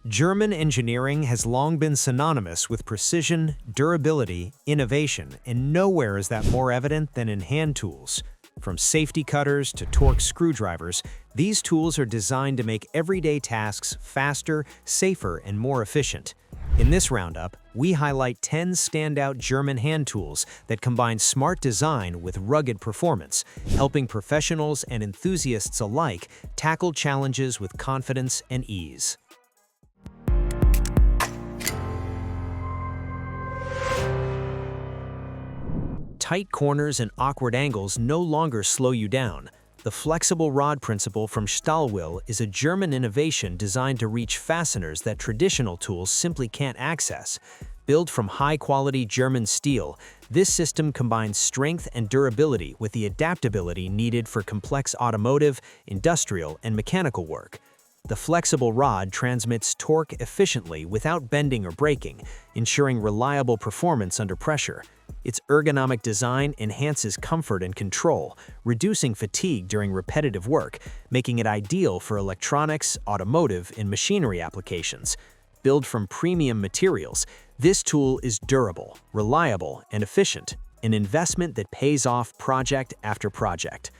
German engineering has long been synonymous with precision, durability, innovation, and nowhere is that more evident than in hand tools. From safety cutters to torque screwdrivers, these tools are designed to make everyday tasks faster, safer, and more efficient. In this roundup, we highlight 10 standout German hand tools that combine smart design with rugged performance, helping professionals and enthusiasts alike tackle challenges with confidence and ease. Tight corners and awkward angles no longer slow you down. The flexible rod principle from Stalwill is a German innovation designed to reach fasteners that traditional tools simply can't access. Built from high-quality German steel, this system combines strength and durability with the adaptability needed for complex automotive, industrial, and mechanical work. The flexible rod transmits torque efficiently without bending or breaking, ensuring reliable performance under pressure. Its ergonomic design enhances comfort and control, reducing fatigue during repetitive work, making it ideal for electronics, automotive, and machinery applications. Built from premium materials, this tool is durable, reliable, and efficient, an investment that pays off project after project.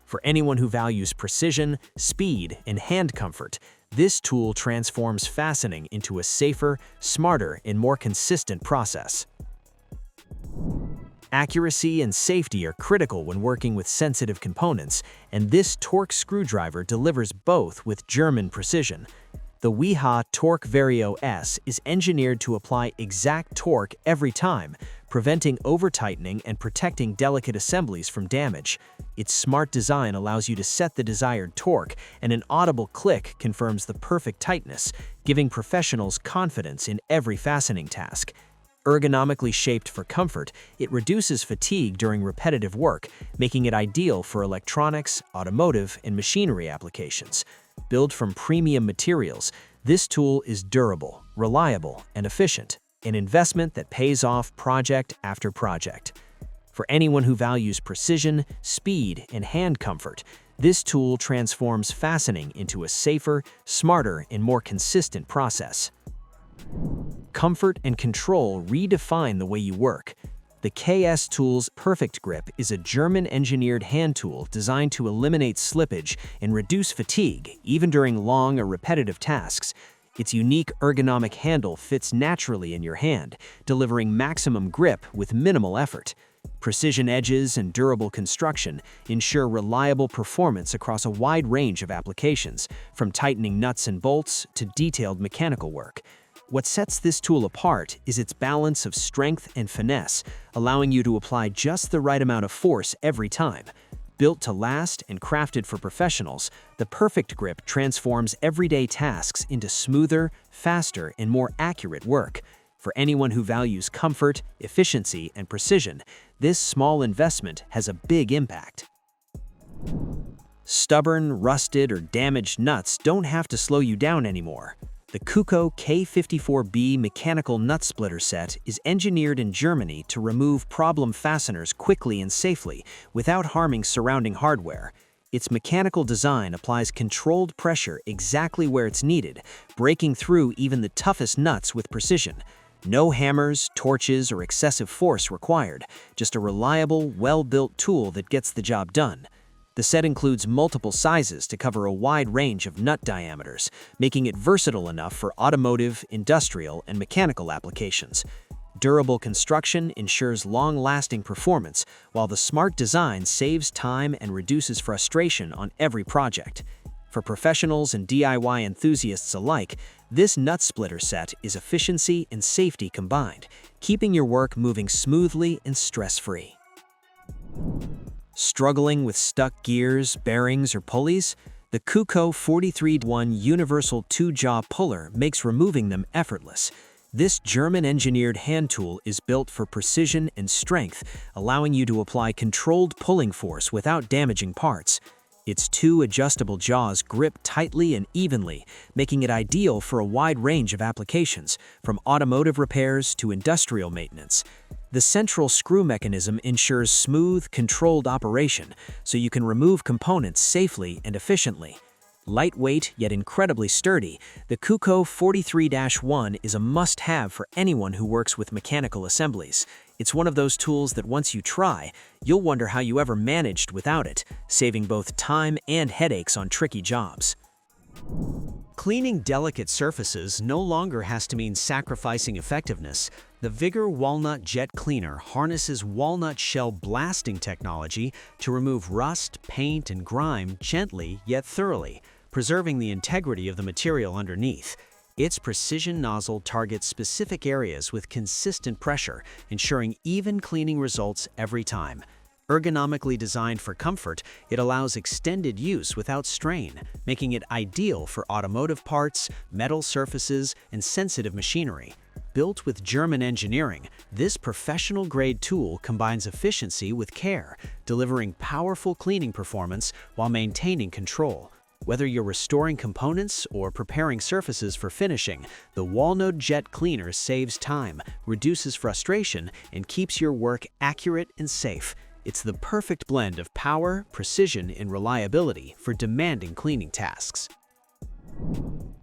For anyone who values precision, speed, and hand comfort, this tool transforms fastening into a safer, smarter, and more consistent process. Accuracy and safety are critical when working with sensitive components, and this torque screwdriver delivers both with German precision. The Wiha TorqueVario-S is engineered to apply exact torque every time, preventing over-tightening and protecting delicate assemblies from damage. Its smart design allows you to set the desired torque, and an audible click confirms the perfect tightness, giving professionals confidence in every fastening task. Ergonomically shaped for comfort, it reduces fatigue during repetitive work, making it ideal for electronics, automotive, and machinery applications. Built from premium materials, this tool is durable, reliable, and efficient, an investment that pays off project after project. For anyone who values precision, speed, and hand comfort, this tool transforms fastening into a safer, smarter, and more consistent process. Comfort and control redefine the way you work. The KS Tool's Perfect Grip is a German-engineered hand tool designed to eliminate slippage and reduce fatigue, even during long or repetitive tasks. Its unique ergonomic handle fits naturally in your hand, delivering maximum grip with minimal effort. Precision edges and durable construction ensure reliable performance across a wide range of applications, from tightening nuts and bolts to detailed mechanical work. What sets this tool apart is its balance of strength and finesse, allowing you to apply just the right amount of force every time. Built to last and crafted for professionals, the Perfect Grip transforms everyday tasks into smoother, faster, and more accurate work. For anyone who values comfort, efficiency, and precision, this small investment has a big impact. Stubborn, rusted, or damaged nuts don't have to slow you down anymore. The CCO K54B Mechanical Nutsplitter Set is engineered in Germany to remove problem fasteners quickly and safely without harming surrounding hardware. Its mechanical design applies controlled pressure exactly where it's needed, breaking through even the toughest nuts with precision. No hammers, torches, or excessive force required, just a reliable, well-built tool that gets the job done. The set includes multiple sizes to cover a wide range of nut diameters, making it versatile enough for automotive, industrial, and mechanical applications. Durable construction ensures long-lasting performance, while the smart design saves time and reduces frustration on every project. For professionals and DIY enthusiasts alike, this nut splitter set is efficiency and safety combined, keeping your work moving smoothly and stress-free. Struggling with stuck gears, bearings, or pulleys? The CCO 43-1 Universal 2-Jaw Puller makes removing them effortless. This German-engineered hand tool is built for precision and strength, allowing you to apply controlled pulling force without damaging parts. Its two adjustable jaws grip tightly and evenly, making it ideal for a wide range of applications, from automotive repairs to industrial maintenance. The central screw mechanism ensures smooth, controlled operation, so you can remove components safely and efficiently. Lightweight yet incredibly sturdy, the CCO 43-1 is a must-have for anyone who works with mechanical assemblies. It's one of those tools that once you try, you'll wonder how you ever managed without it, saving both time and headaches on tricky jobs. Cleaning delicate surfaces no longer has to mean sacrificing effectiveness. The Viger Walnut Jet Cleaner harnesses walnut shell blasting technology to remove rust, paint, and grime gently yet thoroughly, preserving the integrity of the material underneath. Its precision nozzle targets specific areas with consistent pressure, ensuring even cleaning results every time. Ergonomically designed for comfort, it allows extended use without strain, making it ideal for automotive parts, metal surfaces, and sensitive machinery. Built with German engineering, this professional-grade tool combines efficiency with care, delivering powerful cleaning performance while maintaining control. Whether you're restoring components or preparing surfaces for finishing, the Walnut Jet Cleaner saves time, reduces frustration, and keeps your work accurate and safe. It's the perfect blend of power, precision, and reliability for demanding cleaning tasks.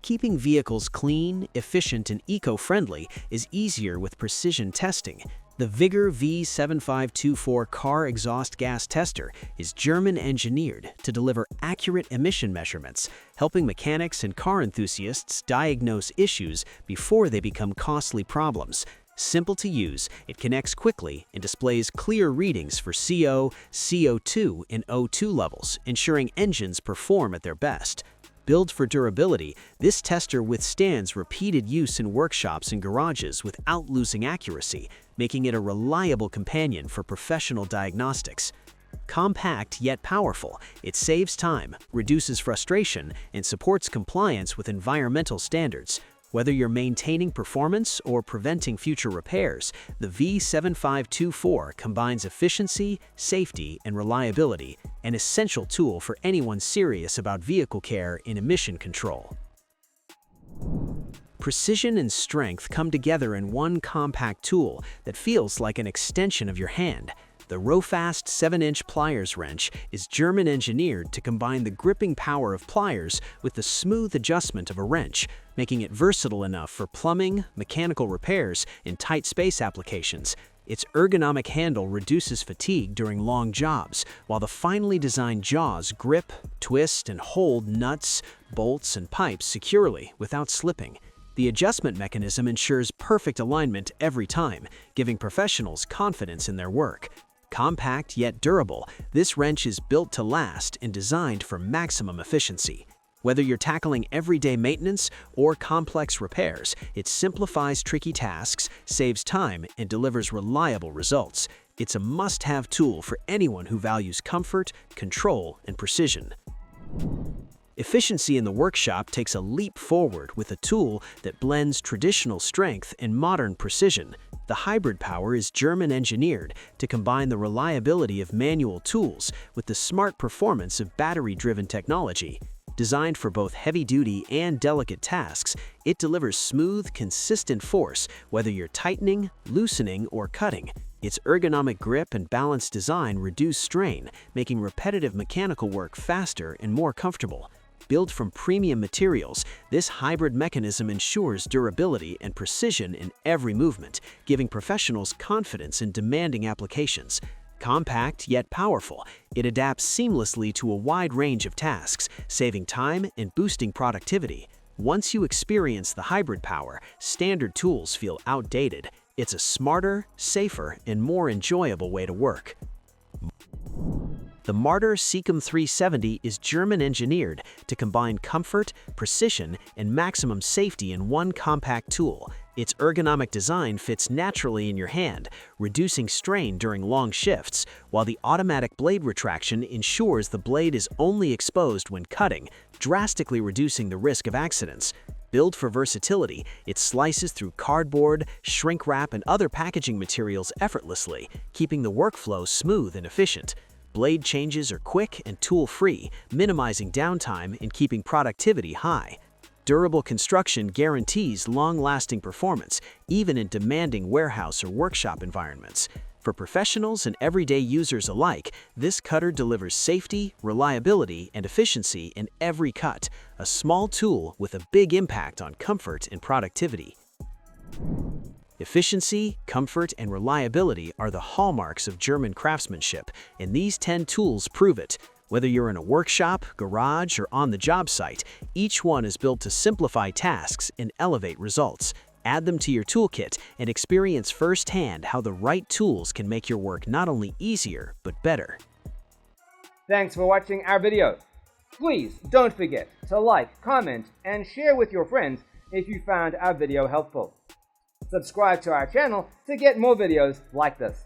Keeping vehicles clean, efficient, and eco-friendly is easier with precision testing. The Viger V7524 car exhaust gas tester is German-engineered to deliver accurate emission measurements, helping mechanics and car enthusiasts diagnose issues before they become costly problems. Simple to use, it connects quickly and displays clear readings for CO, CO2, and O2 levels, ensuring engines perform at their best. Built for durability, this tester withstands repeated use in workshops and garages without losing accuracy, making it a reliable companion for professional diagnostics. Compact yet powerful, it saves time, reduces frustration, and supports compliance with environmental standards. Whether you're maintaining performance or preventing future repairs, the V7524 combines efficiency, safety, and reliability, an essential tool for anyone serious about vehicle care and emission control. Precision and strength come together in one compact tool that feels like an extension of your hand. The Rofast 7-inch pliers wrench is German-engineered to combine the gripping power of pliers with the smooth adjustment of a wrench, making it versatile enough for plumbing, mechanical repairs, and tight space applications. Its ergonomic handle reduces fatigue during long jobs, while the finely designed jaws grip, twist, and hold nuts, bolts, and pipes securely without slipping. The adjustment mechanism ensures perfect alignment every time, giving professionals confidence in their work. Compact yet durable, this wrench is built to last and designed for maximum efficiency. Whether you're tackling everyday maintenance or complex repairs, it simplifies tricky tasks, saves time, and delivers reliable results. It's a must-have tool for anyone who values comfort, control, and precision. Efficiency in the workshop takes a leap forward with a tool that blends traditional strength and modern precision. The hybrid power is German-engineered to combine the reliability of manual tools with the smart performance of battery-driven technology. Designed for both heavy-duty and delicate tasks, it delivers smooth, consistent force whether you're tightening, loosening, or cutting. Its ergonomic grip and balanced design reduce strain, making repetitive mechanical work faster and more comfortable. Built from premium materials, this hybrid mechanism ensures durability and precision in every movement, giving professionals confidence in demanding applications. Compact yet powerful, it adapts seamlessly to a wide range of tasks, saving time and boosting productivity. Once you experience the hybrid power, standard tools feel outdated. It's a smarter, safer, and more enjoyable way to work. The Marder Seekum 370 is German-engineered to combine comfort, precision, and maximum safety in one compact tool. Its ergonomic design fits naturally in your hand, reducing strain during long shifts, while the automatic blade retraction ensures the blade is only exposed when cutting, drastically reducing the risk of accidents. Built for versatility, it slices through cardboard, shrink wrap, and other packaging materials effortlessly, keeping the workflow smooth and efficient. Blade changes are quick and tool-free, minimizing downtime and keeping productivity high. Durable construction guarantees long-lasting performance, even in demanding warehouse or workshop environments. For professionals and everyday users alike, this cutter delivers safety, reliability, and efficiency in every cut, a small tool with a big impact on comfort and productivity. Efficiency, comfort, and reliability are the hallmarks of German craftsmanship, and these 10 tools prove it. Whether you're in a workshop, garage, or on the job site, each one is built to simplify tasks and elevate results. Add them to your toolkit and experience firsthand how the right tools can make your work not only easier, but better. Thanks for watching our video. Please don't forget to like, comment, and share with your friends if you found our video helpful. Subscribe to our channel to get more videos like this.